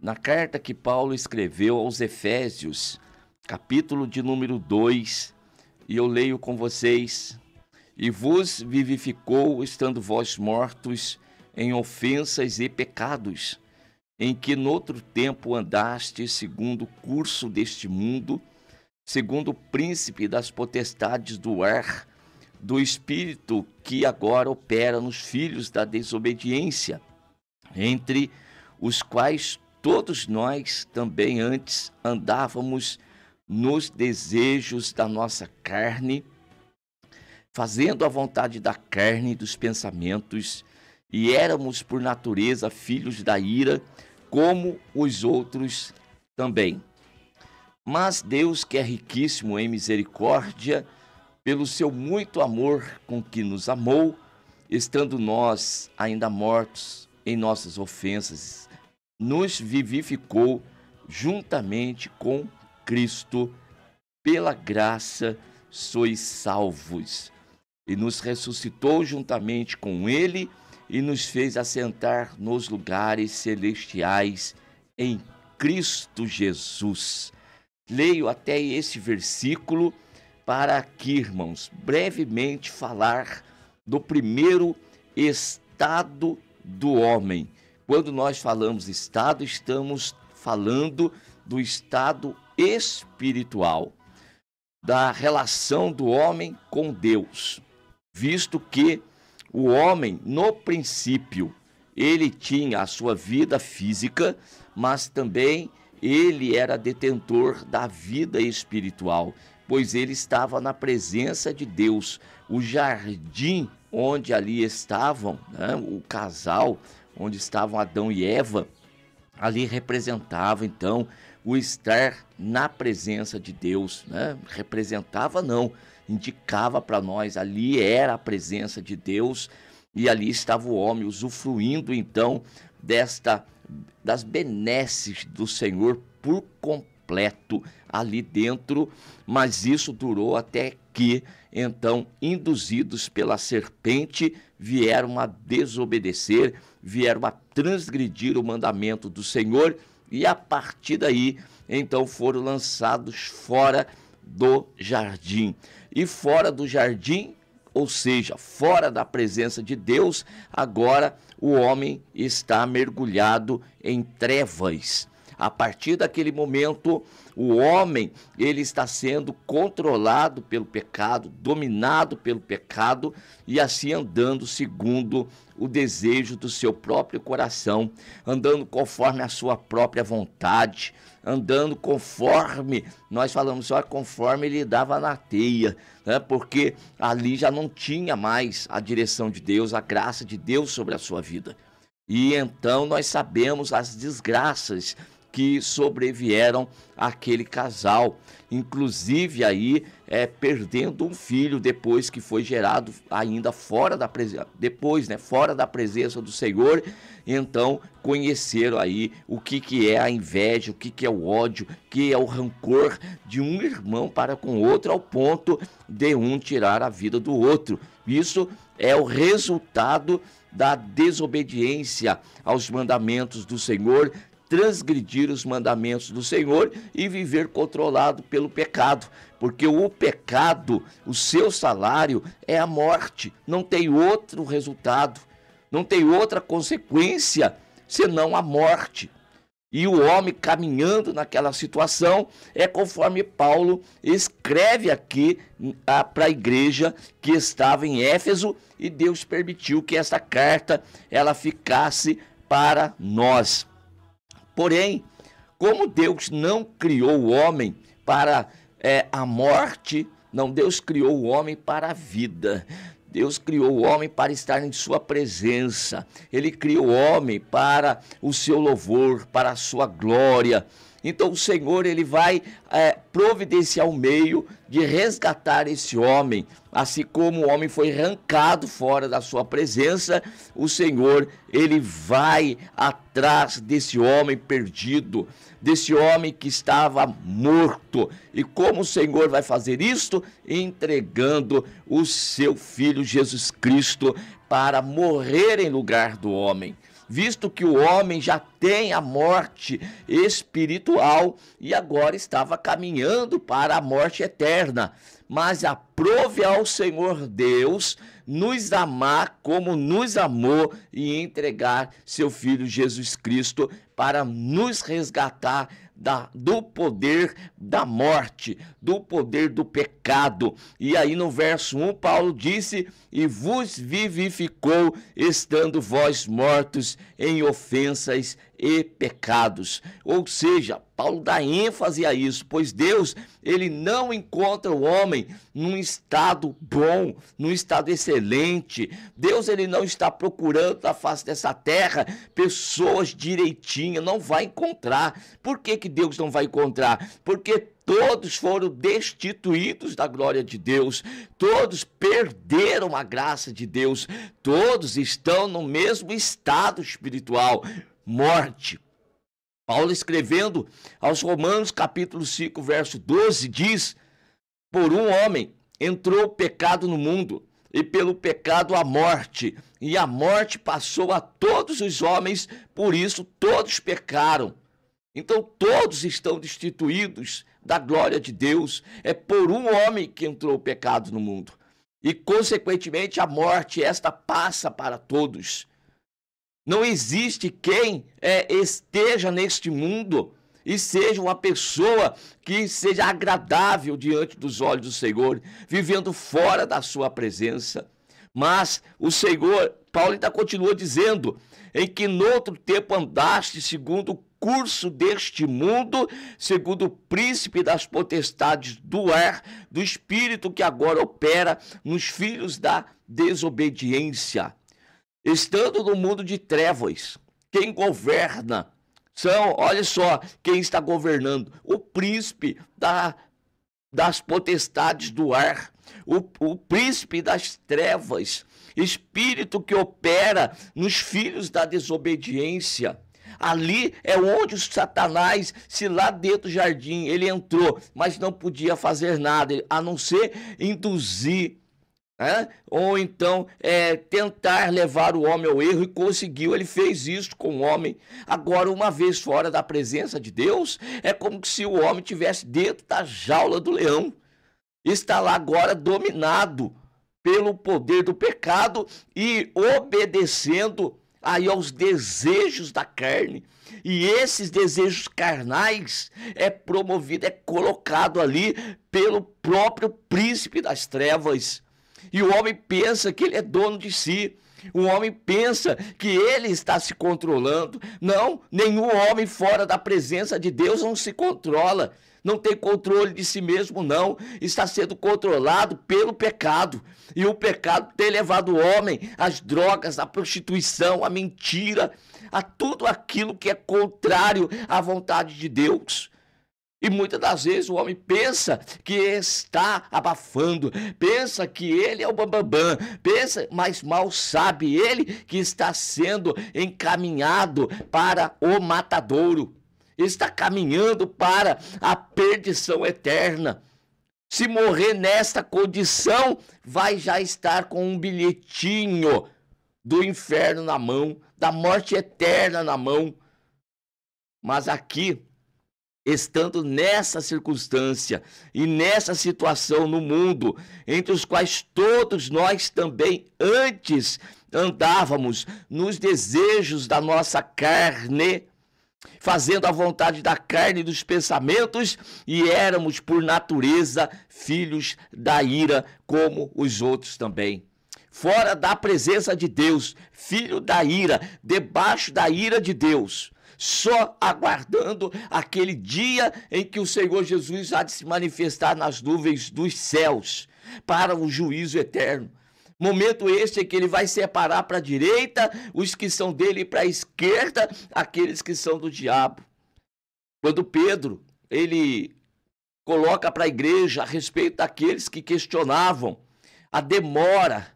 na carta que Paulo escreveu aos Efésios, capítulo de número 2, e eu leio com vocês: e vos vivificou, estando vós mortos em ofensas e pecados, em que noutro tempo andastes segundo o curso deste mundo, segundo o príncipe das potestades do ar, do espírito que agora opera nos filhos da desobediência, entre os quais todos nós também antes andávamos nos desejos da nossa carne, fazendo a vontade da carne e dos pensamentos, e éramos por natureza filhos da ira, como os outros também. Mas Deus, que é riquíssimo em misericórdia, pelo seu muito amor com que nos amou, estando nós ainda mortos em nossas ofensas, nos vivificou juntamente com Cristo. Pela graça sois salvos, e nos ressuscitou juntamente com Ele e nos fez assentar nos lugares celestiais em Cristo Jesus. Leio até esse versículo para aqui, irmãos, brevemente falar do primeiro estado do homem. Quando nós falamos estado, estamos falando do estado espiritual, da relação do homem com Deus, visto que o homem, no princípio, ele tinha a sua vida física, mas também ele era detentor da vida espiritual, pois ele estava na presença de Deus. O jardim onde ali estavam, o casal, onde estavam Adão e Eva, ali representava então o estar na presença de Deus, Representava não, indicava para nós, ali era a presença de Deus, e ali estava o homem usufruindo então das benesses do Senhor por completo ali dentro. Mas isso durou até que então, induzidos pela serpente, vieram a desobedecer, vieram a transgredir o mandamento do Senhor, e a partir daí então foram lançados fora do jardim. E fora do jardim, ou seja, fora da presença de Deus, agora o homem está mergulhado em trevas. A partir daquele momento, o homem, ele está sendo controlado pelo pecado, dominado pelo pecado, e assim andando segundo o desejo do seu próprio coração, andando conforme a sua própria vontade, andando conforme, nós falamos só conforme ele dava na teia, porque ali já não tinha mais a direção de Deus, a graça de Deus sobre a sua vida. E então nós sabemos as desgraças que sobrevieram àquele casal, inclusive aí perdendo um filho depois que foi gerado ainda fora da presença, fora da presença do Senhor. Então conheceram aí o que é a inveja, o que é o ódio, o que é o rancor de um irmão para com o outro, ao ponto de um tirar a vida do outro. Isso é o resultado da desobediência aos mandamentos do Senhor, transgredir os mandamentos do Senhor e viver controlado pelo pecado, porque o pecado, o seu salário é a morte, não tem outro resultado, não tem outra consequência senão a morte. E o homem caminhando naquela situação é conforme Paulo escreve aqui para a igreja que estava em Éfeso, e Deus permitiu que essa carta ela ficasse para nós. Porém, como Deus não criou o homem para a morte, não, Deus criou o homem para a vida. Deus criou o homem para estar em sua presença. Ele criou o homem para o seu louvor, para a sua glória. Então o Senhor, ele vai providenciar um meio de resgatar esse homem. Assim como o homem foi arrancado fora da sua presença, o Senhor, ele vai atrás desse homem perdido, desse homem que estava morto. E como o Senhor vai fazer isto? Entregando o seu Filho Jesus Cristo para morrer em lugar do homem. visto que o homem já tem a morte espiritual e agora estava caminhando para a morte eterna. Mas aprove ao Senhor Deus nos amar como nos amou e entregar seu Filho Jesus Cristo para nos resgatar do poder da morte, do poder do pecado. E aí no verso 1, Paulo disse: e vos vivificou, estando vós mortos em ofensas e pecados. Ou seja, Paulo dá ênfase a isso, pois Deus, ele não encontra o homem num estado bom, num estado excelente. Deus, ele não está procurando na face dessa terra pessoas direitinhas, não vai encontrar. Por que Deus não vai encontrar? Porque todos foram destituídos da glória de Deus, todos perderam a graça de Deus, todos estão no mesmo estado espiritual, morte. Paulo, escrevendo aos Romanos, capítulo 5, verso 12, diz: por um homem entrou o pecado no mundo, e pelo pecado a morte, e a morte passou a todos os homens, por isso todos pecaram. Então todos estão destituídos da glória de Deus. É por um homem que entrou o pecado no mundo. E consequentemente a morte, esta passa para todos. Não existe quem esteja neste mundo e seja uma pessoa que seja agradável diante dos olhos do Senhor, vivendo fora da sua presença. Mas o Senhor, Paulo ainda continua dizendo: em que noutro tempo andaste segundo o curso deste mundo, segundo o príncipe das potestades do ar, do espírito que agora opera nos filhos da desobediência. Estando no mundo de trevas, quem governa olha só, quem está governando: o príncipe das potestades do ar, o príncipe das trevas, espírito que opera nos filhos da desobediência. Ali é onde o Satanás, se lá dentro do jardim ele entrou, mas não podia fazer nada, a não ser induzir, ou então tentar levar o homem ao erro, e conseguiu. Ele fez isso com o homem. Agora, uma vez fora da presença de Deus, é como se o homem estivesse dentro da jaula do leão, está lá agora dominado pelo poder do pecado e obedecendo aí aos desejos da carne. E esses desejos carnais é promovido, é colocado ali pelo próprio príncipe das trevas. E o homem pensa que ele é dono de si. O homem pensa que ele está se controlando. Não, nenhum homem fora da presença de Deus não se controla. Não tem controle de si mesmo, não. Está sendo controlado pelo pecado. E o pecado tem levado o homem às drogas, à prostituição, à mentira, a tudo aquilo que é contrário à vontade de Deus. E muitas das vezes o homem pensa que está abafando, pensa que ele é o bambambam, pensa, mas mal sabe ele que está sendo encaminhado para o matadouro, está caminhando para a perdição eterna. Se morrer nesta condição, vai já estar com um bilhetinho do inferno na mão, da morte eterna na mão. Mas aqui, estando nessa circunstância e nessa situação no mundo, entre os quais todos nós também antes andávamos nos desejos da nossa carne, fazendo a vontade da carne e dos pensamentos, e éramos por natureza filhos da ira, como os outros também. Fora da presença de Deus, filho da ira, debaixo da ira de Deus, só aguardando aquele dia em que o Senhor Jesus há de se manifestar nas nuvens dos céus para o juízo eterno. Momento este em que ele vai separar para a direita os que são dele e para a esquerda aqueles que são do diabo. Quando Pedro, ele coloca para a igreja a respeito daqueles que questionavam a demora,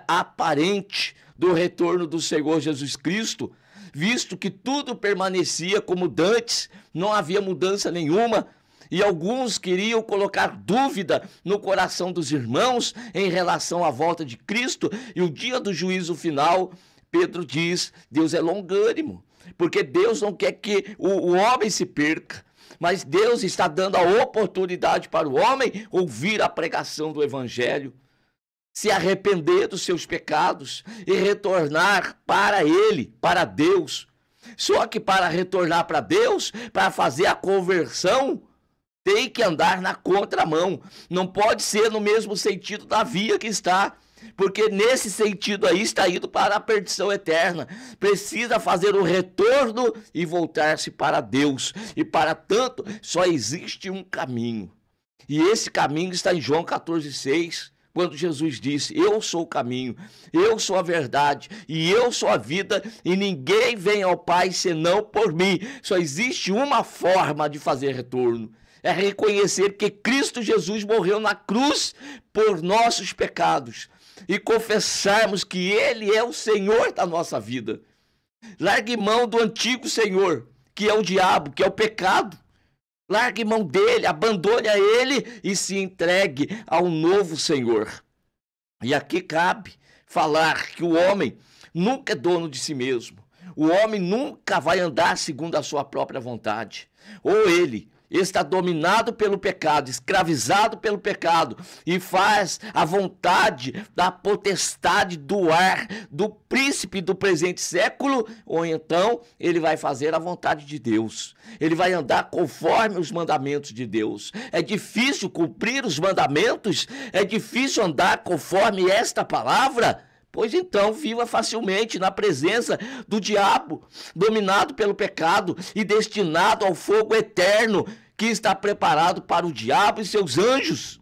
aparente do retorno do Senhor Jesus Cristo, visto que tudo permanecia como dantes, não havia mudança nenhuma, e alguns queriam colocar dúvida no coração dos irmãos em relação à volta de Cristo e o dia do juízo final. Pedro diz, Deus é longânimo, porque Deus não quer que o homem se perca, mas Deus está dando a oportunidade para o homem ouvir a pregação do evangelho, se arrepender dos seus pecados e retornar para ele, para Deus. Só que para retornar para Deus, para fazer a conversão, tem que andar na contramão. Não pode ser no mesmo sentido da via que está, porque nesse sentido aí está indo para a perdição eterna. Precisa fazer o retorno e voltar-se para Deus. E para tanto, só existe um caminho. E esse caminho está em João 14,6. Quando Jesus disse, eu sou o caminho, eu sou a verdade e eu sou a vida, e ninguém vem ao Pai senão por mim. Só existe uma forma de fazer retorno, é reconhecer que Cristo Jesus morreu na cruz por nossos pecados e confessarmos que Ele é o Senhor da nossa vida. Largue mão do antigo Senhor, que é o diabo, que é o pecado. Largue mão dele, abandone a ele e se entregue ao novo Senhor. E aqui cabe falar que o homem nunca é dono de si mesmo. O homem nunca vai andar segundo a sua própria vontade. Ou ele está dominado pelo pecado, escravizado pelo pecado, e faz a vontade da potestade do ar, do príncipe do presente século, ou então ele vai fazer a vontade de Deus. Ele vai andar conforme os mandamentos de Deus. É difícil cumprir os mandamentos? É difícil andar conforme esta palavra? Pois então, viva facilmente na presença do diabo, dominado pelo pecado e destinado ao fogo eterno que está preparado para o diabo e seus anjos.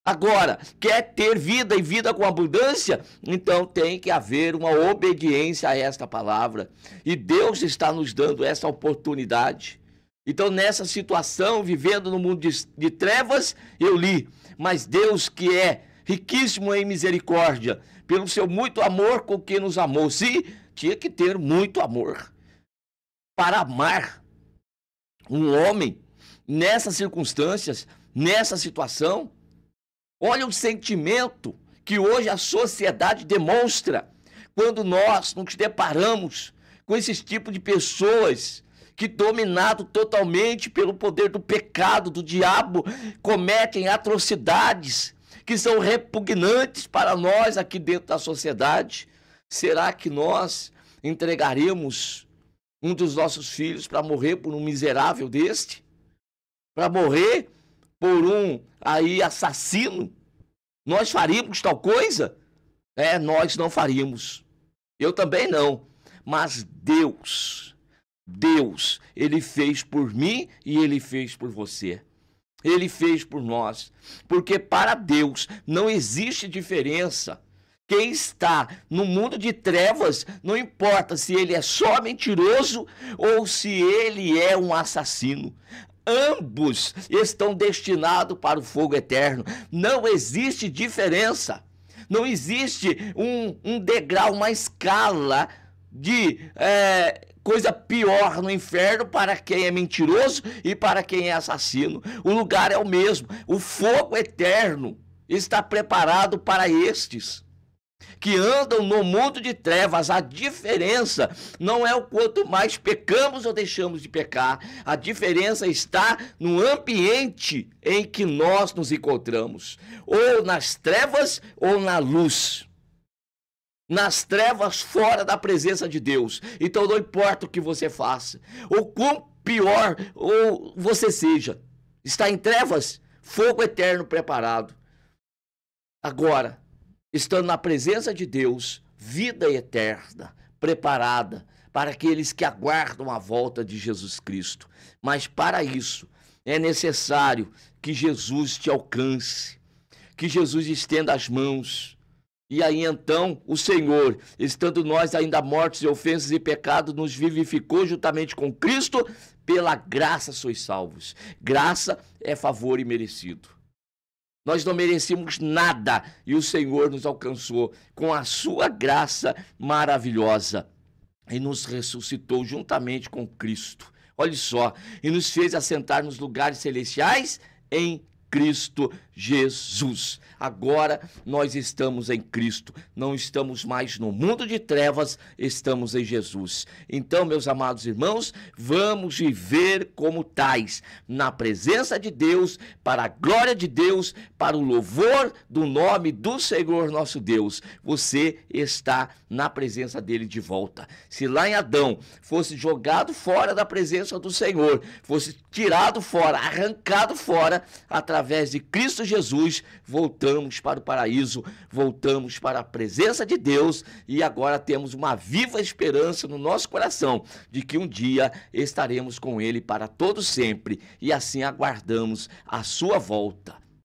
Agora, quer ter vida e vida com abundância? Então tem que haver uma obediência a esta palavra. E Deus está nos dando essa oportunidade. Então, nessa situação, vivendo no mundo de trevas, eu li, mas Deus que é riquíssimo em misericórdia, pelo seu muito amor com que nos amou. Sim, tinha que ter muito amor para amar um homem nessas circunstâncias, nessa situação. Olha o sentimento que hoje a sociedade demonstra quando nós nos deparamos com esse tipo de pessoas que, dominado totalmente pelo poder do pecado, do diabo, cometem atrocidades que são repugnantes para nós aqui dentro da sociedade. Será que nós entregaremos um dos nossos filhos para morrer por um miserável deste? Para morrer por um assassino? Nós faríamos tal coisa? Nós não faríamos. Eu também não. Mas Deus, Ele fez por mim e Ele fez por você. Ele fez por nós, porque para Deus não existe diferença. Quem está no mundo de trevas, não importa se ele é só mentiroso ou se ele é um assassino. Ambos estão destinados para o fogo eterno. Não existe diferença. Não existe um degrau, uma escala de coisa pior no inferno para quem é mentiroso e para quem é assassino. O lugar é o mesmo. O fogo eterno está preparado para estes que andam no mundo de trevas. A diferença não é o quanto mais pecamos ou deixamos de pecar. A diferença está no ambiente em que nós nos encontramos, ou nas trevas ou na luz. Nas trevas, fora da presença de Deus. Então não importa o que você faça, ou quão pior ou você seja, está em trevas, fogo eterno preparado. Agora, estando na presença de Deus, vida eterna preparada para aqueles que aguardam a volta de Jesus Cristo. Mas para isso é necessário que Jesus te alcance, que Jesus estenda as mãos. E aí então o Senhor, estando nós ainda mortos em ofensas e pecados, nos vivificou juntamente com Cristo. Pela graça sois salvos. Graça é favor imerecido. Nós não merecíamos nada e o Senhor nos alcançou com a sua graça maravilhosa e nos ressuscitou juntamente com Cristo. Olha só, e nos fez assentar nos lugares celestiais em Cristo Jesus. Agora nós estamos em Cristo, não estamos mais no mundo de trevas, estamos em Jesus. Então, meus amados irmãos, vamos viver como tais, na presença de Deus, para a glória de Deus, para o louvor do nome do Senhor nosso Deus. Você está na presença dele de volta. Se lá em Adão fosse jogado fora da presença do Senhor, fosse tirado fora, arrancado fora, através de Cristo Jesus, voltamos para o paraíso, voltamos para a presença de Deus e agora temos uma viva esperança no nosso coração de que um dia estaremos com ele para todo sempre e assim aguardamos a sua volta.